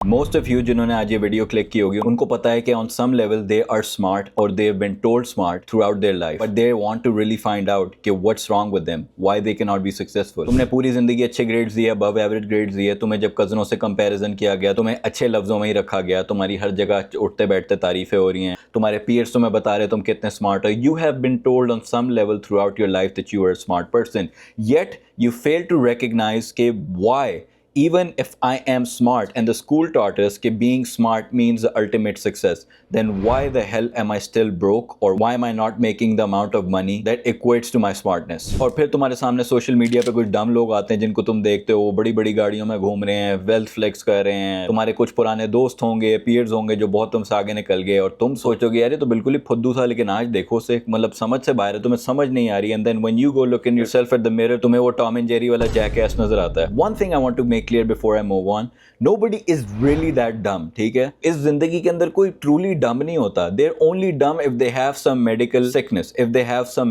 Most of you जिन्होंने आज ये वीडियो क्लिक की होगी उनको पता है कि on some level they are smart और they have been told smart throughout their life, but they want to really find out कि what's wrong with them, why they can not be successful. तुमने पूरी जिंदगी अच्छे grades दिए, above average grades दिए, तुम्हें जब कजनों से कंपैरिजन किया गया, तुम्हें अच्छे लफ्जों में ही रखा गया, तुम्हारी हर जगह उठते बैठते तारीफें हो रही हैं, तुम्हारे पीयर्स तुम्हें बता रहे तुम कितने स्मार्ट हो, you have been told on some level throughout your life that you are a smart person, yet you fail to recognize के why even if I am smart and the school taught us कि being smart means the ultimate success, then why the hell am I still broke or why am I not making the amount of money that equates to my smartness। और फिर तुम्हारे सामने social media पे कुछ डम लोग आते हैं जिनको तुम देखते हो बड़ी बड़ी गाड़ियों में घूम रहे हैं, वेल्थ फ्लेक्स कर रहे हैं, तुम्हारे कुछ पुराने दोस्त होंगे, पीयर्स होंगे जो बहुत तुमसे आगे निकल गए और तुम सोचोगे यार ये तो बिल्कुल ही फुद्दू था, लेकिन आज देखो उसे मतलब समझ से बाहर है, तुम्हें समझ नहीं आ रही। And then when you go look in yourself at the mirror तुम्हें वो टॉम एंड जेरी वाला जैकएस नजर आता है। One thing I want to make clear before I move on, nobody is really that dumb, ठीक है। इस जिंदगी के अंदर कोई truly dumb नहीं होता, they're only dumb if they have some medical sickness, if they have some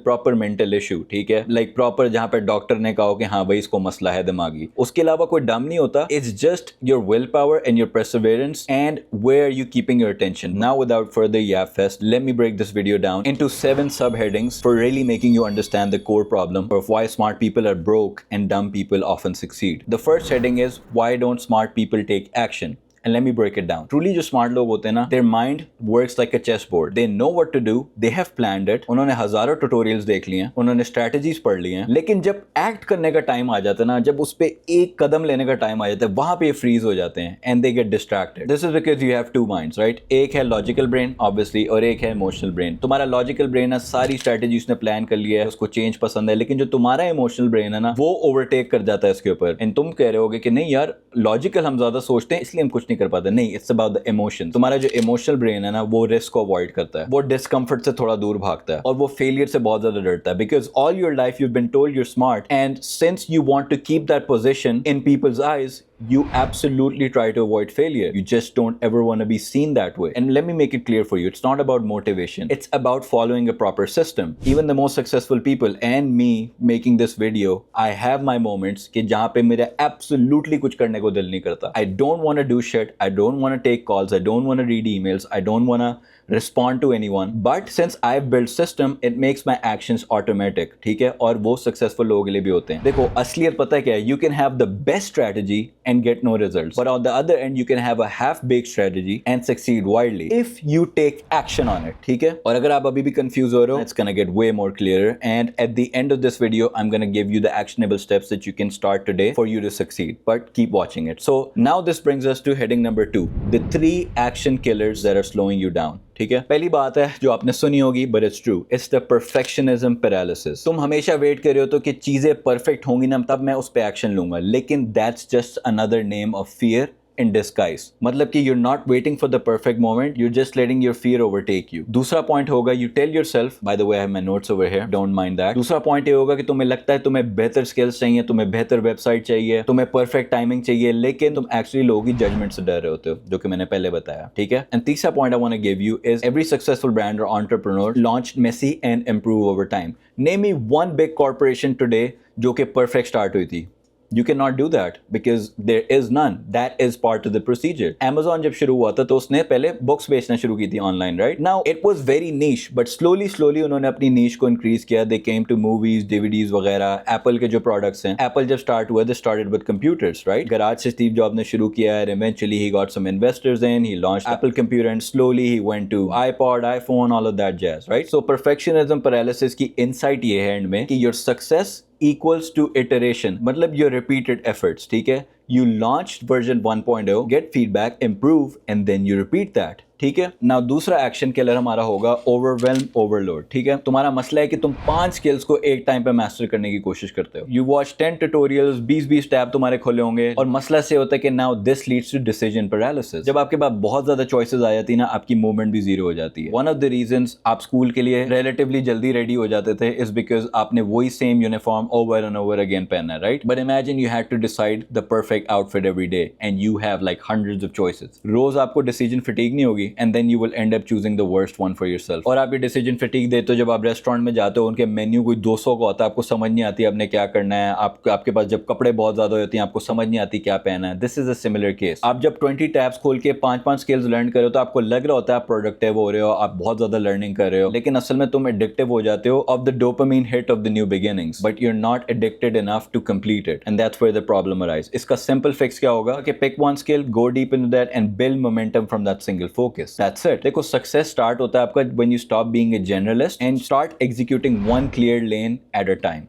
proper mental issue, ठीक है, like proper जहाँ पे डॉक्टर ने कहा कि हाँ भाई इसको मसला है दिमागी, उसके अलावा कोई dumb नहीं होता। It's just your willpower and your perseverance and where are you keeping your attention। Now without further yap fest, let me break this video down into 7 subheadings for really making you understand the core problem of why smart people are broke and dumb people often succeed। The first heading is why don't smart people take action। And let me break it down. Truly जो smart लोग होते हैं ना, their mind works like a chessboard. They know what to do, they have planned it, उन्होंने हजारों tutorials देख लिए हैं, उन्होंने strategies पढ़ ली हैं, लेकिन जब act करने का time आ जाता है ना, जब उस पे एक कदम लेने का time आ जाता है, वहाँ पे ये freeze हो जाते हैं and they get distracted। This is because you have two minds, right? एक है logical brain obviously और एक है emotional brain। तुम्हारा logical brain है सारी strategy उसने plan कर लिया है, उसको change पसंद है, लेकिन जो तुम्हारा emotional brain है ना, वो overtake कर जाता है इसके ऊपर। and तुम कह रहे होगे कि नहीं यार logical हम ज्यादा सोचते हैं इसलिए हम कुछ नहीं कर पाते। नहीं, इट्स अबाउट द इमोशन। तुम्हारा जो इमोशनल ब्रेन है ना, वो रिस्क को अवॉइड करता है, वो डिस्कम्फर्ट से थोड़ा दूर भागता है और वो फेलियर से बहुत ज्यादा डरता है। Because all your life you been told you're smart and since you want to keep that position in people's eyes, you absolutely try to avoid failure. You just don't ever want to be seen that way. And let me make it clear for you, it's not about motivation, it's about following a proper system. Even the most successful people and me making this video, I have my moments कि जहाँ पे मेरा absolutely कुछ करने को दिल नहीं करता। I don't want to do shit, I don't want to take calls, I don't want to read emails, I don't want to respond to anyone, but since I've built system, it makes my actions automatic, ठीक है। और वो successful लोगों के लिए भी होते हैं। देखो असलियत पता है क्या है, you can have the best strategy and get no results, but on the other end you can have a half-baked strategy and succeed wildly if you take action on it, ठीक है। और अगर आप अभी भी confused हो रहे हो, it's gonna get way more clearer and at the end of this video I'm gonna give you the actionable steps that you can start today for you to succeed, but keep watching it। So now this brings us to heading number 2, the 3 action killers that are slowing you down, ठीक है। पहली बात है जो आपने सुनी होगी but it's true, it's the perfectionism paralysis. तुम हमेशा वेट कर रहे हो तो कि चीजें परफेक्ट होंगी ना तब मैं उस पे एक्शन लूंगा, लेकिन that's just another name of fear in disguise। मतलब कि you're not waiting for the perfect moment, you're just letting your fear overtake you। दूसरा पॉइंट होगा you tell yourself, by the way I have my notes over here, don't mind that। दूसरा point ये होगा कि तुम्हें लगता है तुम्हें बेहतर स्किल्स चाहिए, तुम्हें बेहतर वेबसाइट चाहिए, तुम्हें परफेक्ट टाइमिंग चाहिए, लेकिन तुम एक्चुअली लोगों की जजमेंट से डर रहे होते हो, जो कि मैंने पहले बताया, ठीक है। एंड तीसरा point I want to give you is every successful brand और entrepreneur launched messy and improve over time. Name me one big corporation today जो कि परफेक्ट स्टार्ट हुई थी। You cannot do that because there is none. That is part of the procedure. Amazon जब शुरू हुआ था तो उसने पहले बुक्स बेचना शुरू की थी online, right? Now it was very niche, but slowly उन्होंने अपनी niche को increase किया. They came to movies, DVDs वगैरह. Apple के जो products हैं, Apple जब start हुआ, they started with computers, right? Garage से Steve Jobs ने शुरू किया and eventually he got some investors in. He launched Apple computer and slowly he went to iPod, iPhone, all of that jazz, right? So perfectionism paralysis की insight ये है end में कि your success equals to iteration, मतलब your repeated efforts, ठीक है। You launched version 1.0, get feedback, improve, and then you repeat that, ठीक है। नाउ दूसरा एक्शन किलर हमारा होगा ओवरवेल्म ओवरलोड, ठीक है। तुम्हारा मसला है कि तुम 5 स्किल्स को एक टाइम पे मास्टर करने की कोशिश करते हो। यू वॉच 10 ट्यूटोरियल्स, 20 टैब तुम्हारे खुले होंगे और मसला से होता है कि now this leads to decision paralysis. जब आपके पास बहुत ज्यादा चॉइसेस आ जाती है ना, आपकी मूवमेंट भी जीरो हो जाती है। वन ऑफ द रीजंस आप स्कूल के लिए रिलेटिवली जल्दी रेडी हो जाते थे इज बिकॉज आपने वही same uniform over and over again पहनना है, right. But imagine you had to decide the perfect outfit every day and you have like hundreds of choices. रोज आपको डिसीजन फटीग नहीं होगी? and then you will end up choosing the worst one for yourself. और आप ये decision fatigue देते हो जब आप रेस्टोरेंट में जाते हो, उनके मेन्यू कोई 200 का होता है, आपको समझ नहीं आती आपने क्या करना है, आपके पास जब कपड़े बहुत ज्यादा होते हैं आपको समझ नहीं आती क्या पहना है. This is a similar case. आप जब 20 टैब्स खोल के 5-5 स्किल्स लर्न कर रहे हो तो आपको लग रहा होता है आप प्रोडक्टिव हो रहे हो, आप बहुत ज्यादा लर्निंग कर रहे हो, लेकिन असल में तुम एडिक्टिव हो जाते हो of the dopamine hit of the new beginnings, but you are not addicted enough to complete it, and that's where the problem arise. इसका सिंपल फिक्स क्या होगा कि pick one skill, go deep into that and build momentum from that single focus. That's it. देखो success start होता है आपका when you stop being a generalist and start executing one clear lane at a time.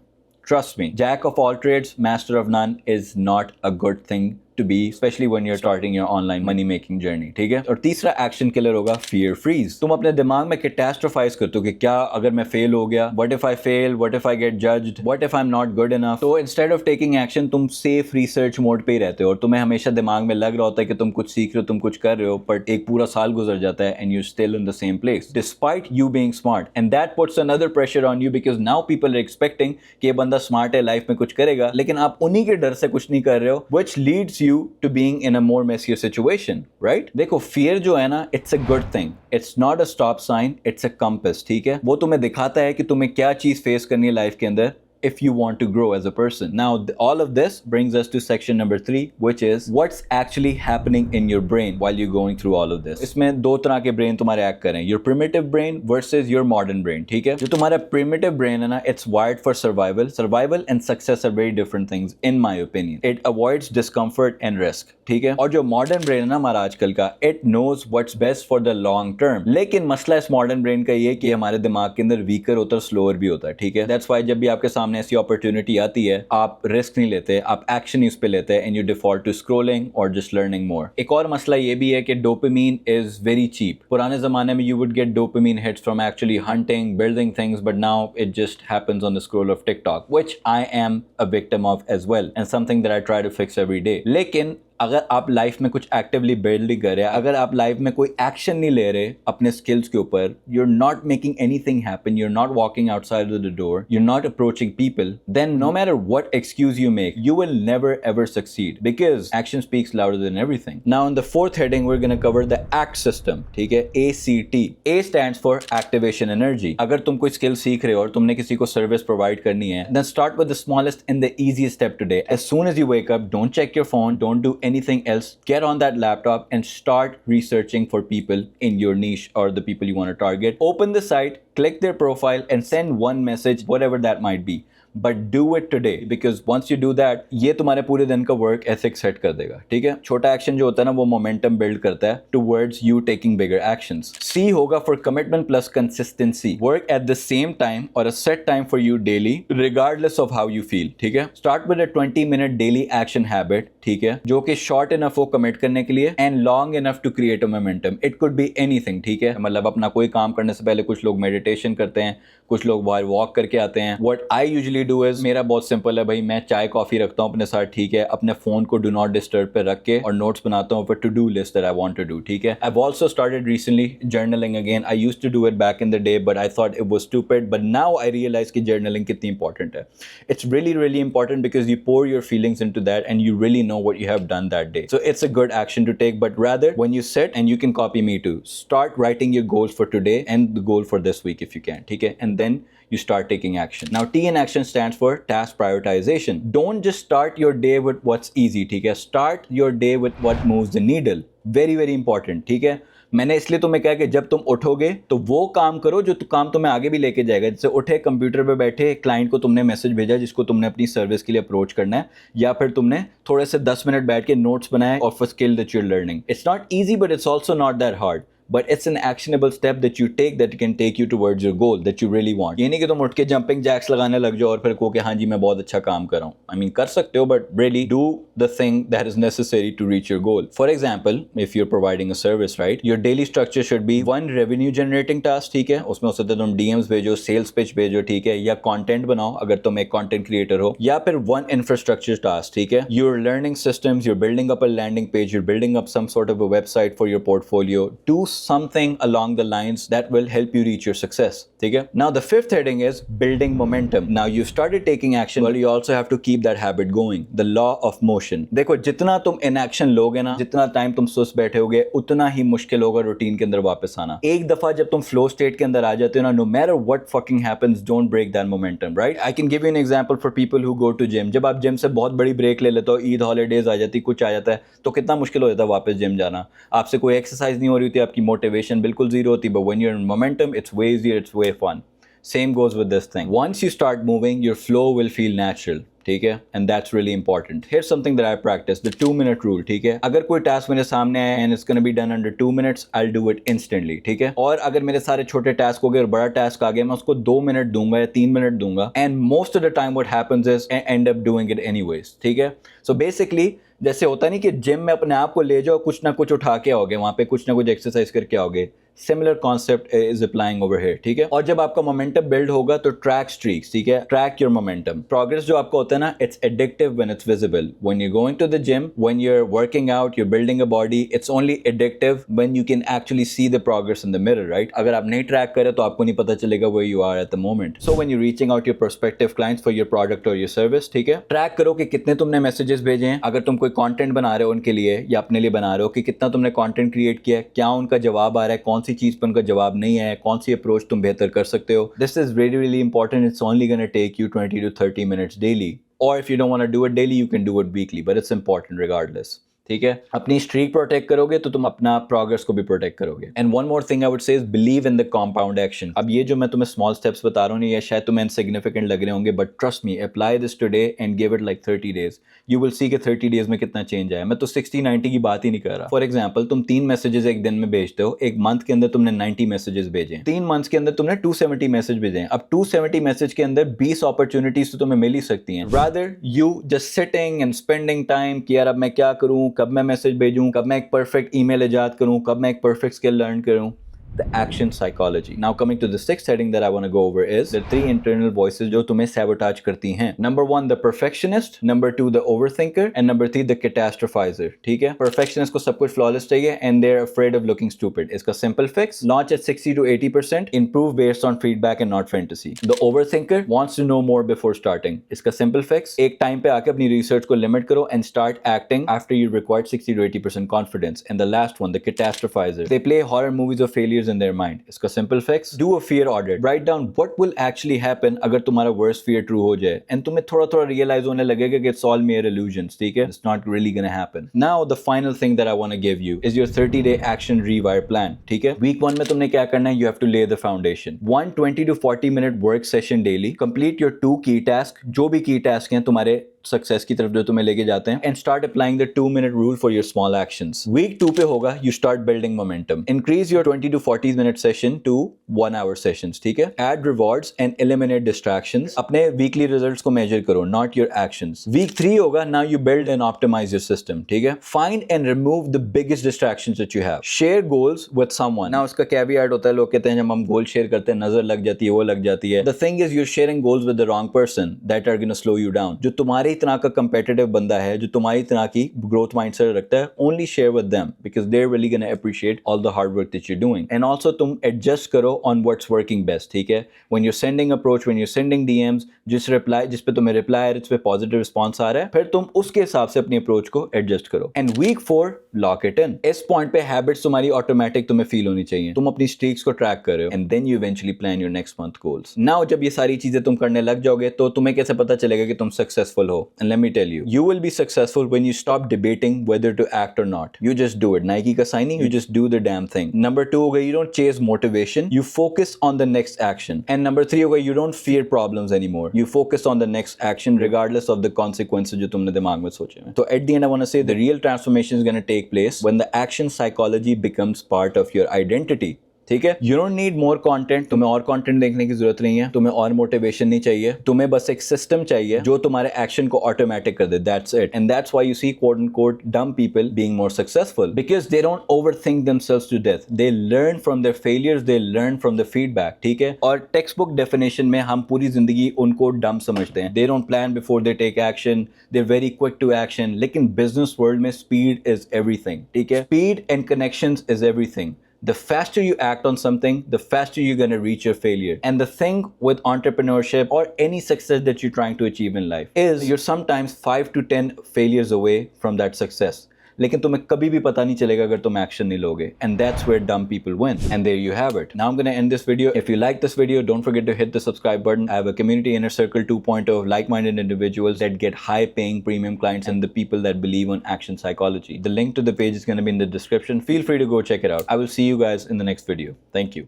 Trust me, jack of all trades, master of none is not a good thing to be, especially when you're starting your online money making journey. ठीक है. और तीसरा action killer होगा fear freeze. तुम अपने दिमाग में कैटास्ट्रोफाइज करते हो कि क्या अगर मैं फेल हो गया, what if I fail, what if I get judged, what if I'm not good enough. तो instead of taking action तुम सेफ रिसर्च मोड पे ही रहते हो और तुम्हें हमेशा दिमाग में लग रहा होता है कि तुम कुछ सीख रहे हो, तुम कुछ कर रहे हो, बट एक पूरा साल गुजर जाता है and you're still in the same place despite you being smart, and that puts another pressure on you because now people are expecting कि ये बंदा स्मार्ट है, लाइफ में कुछ करेगा, लेकिन आप उन्हीं के डर से कुछ नहीं कर रहे हो, which leads you to being in a more messier situation, right? देखो fear जो है ना, it's a good thing. It's not a stop sign, it's a compass. ठीक है, वो तुम्हें दिखाता है कि तुम्हें क्या चीज फेस करनी है लाइफ के अंदर if you want to grow as a person. Now, all of this brings us to section number 3, which is what's actually happening in your brain while you're going through all of this. इसमें दो तरह के brain तुम्हारे act कर रहे हैं, your primitive brain versus your modern brain. ठीक है, जो तुम्हारा primitive brain है ना, it's wired for survival. Survival and success are very different things in my opinion. It avoids discomfort and risk. ठीक है, और जो modern brain है ना हमारा आजकल का, it knows what's best for the long term. लेकिन मसला इस modern brain का ये कि हमारे दिमाग के अंदर weaker होता है, slower भी होता है. ठीक है, that's why जब भी आपके सामने ऐसी अपॉर्चुनिटी आती है आप रिस्क नहीं लेते, आप एक्शन इस पे लेते हैं and you default to scrolling और जस्ट लर्निंग मोर. एक और मसला ये भी है कि डोपामीन इज वेरी चीप. पुराने जमाने में you would get dopamine hits from actually hunting, building things, but now it just happens on the scroll of TikTok, which I am a victim of as well and something that I try to fix every day. लेकिन अगर आप life में कुछ actively build नहीं कर रहे, अगर आप लाइफ में कोई एक्शन नहीं ले रहे अपने स्किल्स के ऊपर, you are not making anything happen, you are not walking outside the door, you are not approaching people, then no matter what excuse you make, you will never ever succeed because action speaks louder than everything. Now in the fourth heading we're going to cover the ACT system. ठीक है, ACT. A stands for activation energy. अगर तुम कोई skill सीख रहे हो और तुमने किसी को सर्विस प्रोवाइड करनी है, then start with the smallest and the easiest step today. As soon as you wake up, don't check your phone, don't do anything else, get on that laptop and start researching for people in your niche or the people you want to target. Open the site, click their profile and send one message, whatever that might be. But do it today because once you do that, ये तुम्हारे पूरे दिन का work ethic set कर देगा. ठीक है, छोटा एक्शन जो होता है ना वो मोमेंटम बिल्ड करता है towards you taking bigger actions. C होगा for commitment plus consistency. Work at the same time or a set time for you daily regardless of how you feel. ठीक है, start with a 20-minute daily action habit. ठीक है, जो कि short enough हो commit करने के लिए and long enough to create a momentum. It could be anything. ठीक है, मतलब अपना कोई काम करने से पहले कुछ लोग मेडिटेशन करते हैं, कुछ लोग बाहर वॉक करके आते हैं. What I usually do is, मेरा बहुत सिंपल है भाई, मैं चाय कॉफी रखता हूँ अपने साथ. ठीक है, अपने फोन को डू नॉट डिस्टर्ब पे रख के और नोट्स बनाता हूँ for to do list that I want to do. ठीक है, I've also started recently journaling again. I used to do it back in the day but I thought it was stupid, but now I realize कि journaling कितनी important है. It's really really important because you pour your feelings into that and you really know what you have done that day. So it's a good action to take, but rather when you sit, and you can copy me too, start writing your goals for today and the goal for this week if you can. ठीक है, and then you start taking action. Now T in action stands for task prioritization. Don't just start your day with what's easy. ठीक है, start your day with what moves the needle. Very very important. ठीक है, मैंने इसलिए तुम्हें कहा कि जब तुम उठोगे तो वो काम करो जो काम तुम्हें आगे भी लेके जाएगा. जैसे उठे, कंप्यूटर पे बैठे, क्लाइंट को तुमने मैसेज भेजा जिसको तुमने अपनी सर्विस के लिए अप्रोच करना है, या फिर तुमने थोड़े से 10 मिनट बैठ के नोट्स बनाए of a skill that you are learning. It's not easy but it's also not that hard. but it's an actionable step that you take that can take you towards your goal that you really want. ये नहीं कि तुम उठ के jumping jacks लगाने लग जाओ और फिर कहो कि हाँ जी मैं बहुत अच्छा काम कर रहा हूँ. I mean कर सकते हो, but really do the thing that is necessary to reach your goal. For example, if you're providing a service, right, your daily structure should be one revenue generating task, ठीक है, उसमें हो सकता है तुम DMs भेजो, sales pitch भेजो, ठीक है, या content बनाओ अगर तुम एक content creator हो, या फिर one infrastructure task, ठीक है, you're learning systems, you're building up a landing page, you're building up some sort of a website for your portfolio. Do something along the lines that will help you reach your success. ठीक है? Now the fifth heading is building momentum. Now you started taking action, but you also have to keep that habit going. The law of motion. देखो जितना तुम inaction लोगे ना, जितना time तुम सुस्त बैठे होगे, उतना ही मुश्किल होगा रूटीन के अंदर वापस आना. एक दफा जब तुम फ्लो स्टेट के अंदर आ जाते हो ना, no matter what fucking happens, don't break that momentum, right? I can give you an example for people who go to gym. जब आप जिम से बहुत बड़ी ब्रेक ले लेते हो, ईद हॉलीडेज आ जाती, कुछ आ जाता है, तो कितना मुश्किल हो जाता है वापस जिम जाना. आपसे कोई एक्सरसाइज नहीं हो रही होती, आपकी मोटिवेशन बिल्कुल जीरो होती. But when you're in momentum, it's way easier, it's way fun. Same goes with this thing. Once you start moving, your flow will feel natural. ठीक है? And that's really important. Here's something that I practice, the 2-minute rule. ठीक है? अगर कोई task मेरे सामने आए and it's gonna be done under 2 minutes, I'll do it instantly. ठीक है? और अगर मेरे सारे छोटे टास्क हो गए और बड़ा टास्क आ गया, मैं उसको 2 मिनट दूंगा या 3 मिनट दूंगा. And most of the time what happens is I end up doing it anyways. ठीक है? So basically जैसे होता नहीं कि जिम में अपने आप को ले जाओ, कुछ ना कुछ उठा के आओगे, वहां पे कुछ ना कुछ एक्सरसाइज करके आओगे. Similar concept is applying over here. ठीक है? और जब आपका मोमेंटम बिल्ड होगा तो ट्रैक स्ट्रीक्स. ठीक है? Track your momentum. प्रोग्रेस जो आपका होता है ना, it's addictive when it's visible. When you going to the gym, when you are working out, you are building a body, it's only addictive when you can actually see the progress in the mirror, right? अगर आप नहीं track करें तो आपको नहीं पता चलेगा where you are at the moment. So when you reaching out your prospective clients for your product और योर सर्विस, ठीक है, ट्रैक करो कि कितने तुमने मैसेजेस भेजे हैं. अगर तुम कोई कंटेंट बना रहे हो उनके लिए या अपने लिए बना रहे हो, कि कितना तुमने कंटेंट क्रिएट किया है, क्या उनका जवाब आ रहा है, कौन सी चीज पर उनका जवाब नहीं है, कौन सी अप्रोच तुम बेहतर कर सकते हो. This is really important. It's only going to take you 20 to 30 minutes daily, or if you don't want to do it daily, you can do it weekly, but it's important regardless. ठीक है? अपनी streak protect करोगे तो तुम अपना progress को भी protect करोगे. And one more thing I would say is believe in the compound action. अब ये जो मैं तुम्हें स्मॉल स्टेप्स बता रहा हूँ, ये शायद तुम्हें इनसिग्निफिकेंट लग रहे होंगे, but trust me, apply this today and give it like 30 days. You will see कि 30 days में कितना चेंज आया. मैं तो 60-90 की बात ही नहीं कर रहा. फॉर एग्जाम्पल, तुम 3 मैसेजेस एक दिन में भेजते हो, एक मंथ के अंदर तुमने 90 मैसेजेस भेजे, 3 मंथ्स के अंदर तुमने 270 मैसेज भेजे. अब 270 मैसेज के अंदर 20 अपॉर्चुनिटीज तो तुम्हें मिल ही सकती हैं. Rather you just sitting and spending time कि यार अब मैं क्या करूं, कब मैं मैसेज भेजूं, कब मैं एक परफेक्ट ईमेल इजाद करूं, कब मैं एक परफेक्ट स्किल लर्न करूं. The action psychology. Now coming to the sixth heading that I want to go over is the 3 internal voices जो तुम्हें sabotage करती हैं. Number 1 the perfectionist, number 2 the overthinker, and number 3 the catastrophizer. ठीक है? Perfectionist को सब कुछ flawless चाहिए and they're afraid of looking stupid. इसका simple fix: launch at 60 to 80%, improve based on feedback and not fantasy. The overthinker wants to know more before starting. इसका simple fix: एक time पे आके अपनी research को limit करो and start acting after you required 60 to 80% confidence. And the last one, the catastrophizer, they play horror movies of failures in their mind. इसका simple fix: do a fear audit. Write down what will actually happen अगर तुम्हारा worst fear true हो जाए, and तुम्हें थोड़ा-थोड़ा realize होने लगेगा कि it's all mere illusions. ठीक है? It's not really gonna happen. Now the final thing that I want to give you is your 30-day action rewire plan. ठीक है? Week 1 में तुमने क्या करना है? You have to lay the foundation. 1 20 to 40 minute work session daily. Complete your 2 key tasks. जो भी key tasks हैं तुम्हारे सक्सेस की तरफ जो तुम्हें लेके जाते हैं, and start applying the 2-minute rule for your small actions. Week 2 पे होगा you start building momentum. Increase your 20 to 40 minute session to 1 hour sessions. ठीक है? Add rewards and eliminate distractions. अपने वीकली रिजल्ट्स को मेजर करो, not your actions. Week 3 होगा now you build and optimise your system. ठीक है? Find and remove the biggest distractions that you have. Share goals with someone. Now उसका caveat होता है, लोग कहते हैं जब हम गोल शेयर करते हैं नजर लग जाती है, वो लग जाती है. The thing is you are sharing goals with the wrong person that are gonna slow you down. जो तुम्हारी तरह का कंपेटिटिव बंदा है, जो तुम्हारी तरह की ग्रोथ माइंडसेट रखता है, only share with them because they are really gonna appreciate all the hard work that you are doing. And also तुम एडजस्ट करो ऑन व्हाट्स वर्किंग बेस्ट. ठीक है? When you are sending approach, when you are sending DMs, जिस पे तुम्हें reply है, जिस पे पॉजिटिव रिस्पांस आ रहा है, फिर तुम उसके हिसाब से अपनी अप्रोच को एडजस्ट करो. And week 4 lock it in. इस पॉइंट पे हैबिट्स तुम्हारी ऑटोमेटिक तुम्हें फील होनी चाहिए. तुम अपनी स्ट्रीक्स को ट्रैक कर रहे हो, and then you eventually plan your next month goals. Now जब ये सारी चीजें तुम करने लग जाओगे तो तुम्हें कैसे पता चलेगा कि तुम सक्सेसफुल हो? And let me tell you, you will be successful when you stop debating whether to act or not. You just do it. Nike ka signing, you just do the damn thing. Number 2 hoga, you don't chase motivation, you focus on the next action. And number 3 hoga, you don't fear problems anymore. You focus on the next action regardless of the consequences जो तुमने दिमाग में सोचे हैं. So at the end I want to say the real transformation is going to take place when the action psychology becomes part of your identity. ठीक है? You don't need more content. तुम्हें और कंटेंट देखने की जरूरत नहीं है, तुम्हें और मोटिवेशन नहीं चाहिए, तुम्हें बस एक सिस्टम चाहिए जो तुम्हारे एक्शन को ऑटोमेटिक कर दे. That's it. And that's why you see quote unquote dumb people being more successful, because they don't overthink themselves to death. They learn from their failures, they learn from the feedback. ठीक है? और text book definition में हम पूरी जिंदगी उनको डम समझते हैं. They don't plan before they take action, they're very quick to action. लेकिन बिजनेस वर्ल्ड में स्पीड इज एवरीथिंग. ठीक है? Speed and connections is everything. The faster you act on something, the faster you're going to reach your failure. And the thing with entrepreneurship or any success that you're trying to achieve in life is you're sometimes 5 to 10 failures away from that success. लेकिन तुम्हें कभी भी पता नहीं चलेगा अगर तुम action नहीं लोगे. And that's where dumb people win. And there you have it. Now I'm going to end this video. If you like this video, don't forget to hit the subscribe button. I have a community inner circle 2.0 of like-minded individuals that get high-paying premium clients and the people that believe on action psychology. The link to the page is going to be in the description. Feel free to go check it out. I will see you guys in the next video. Thank you.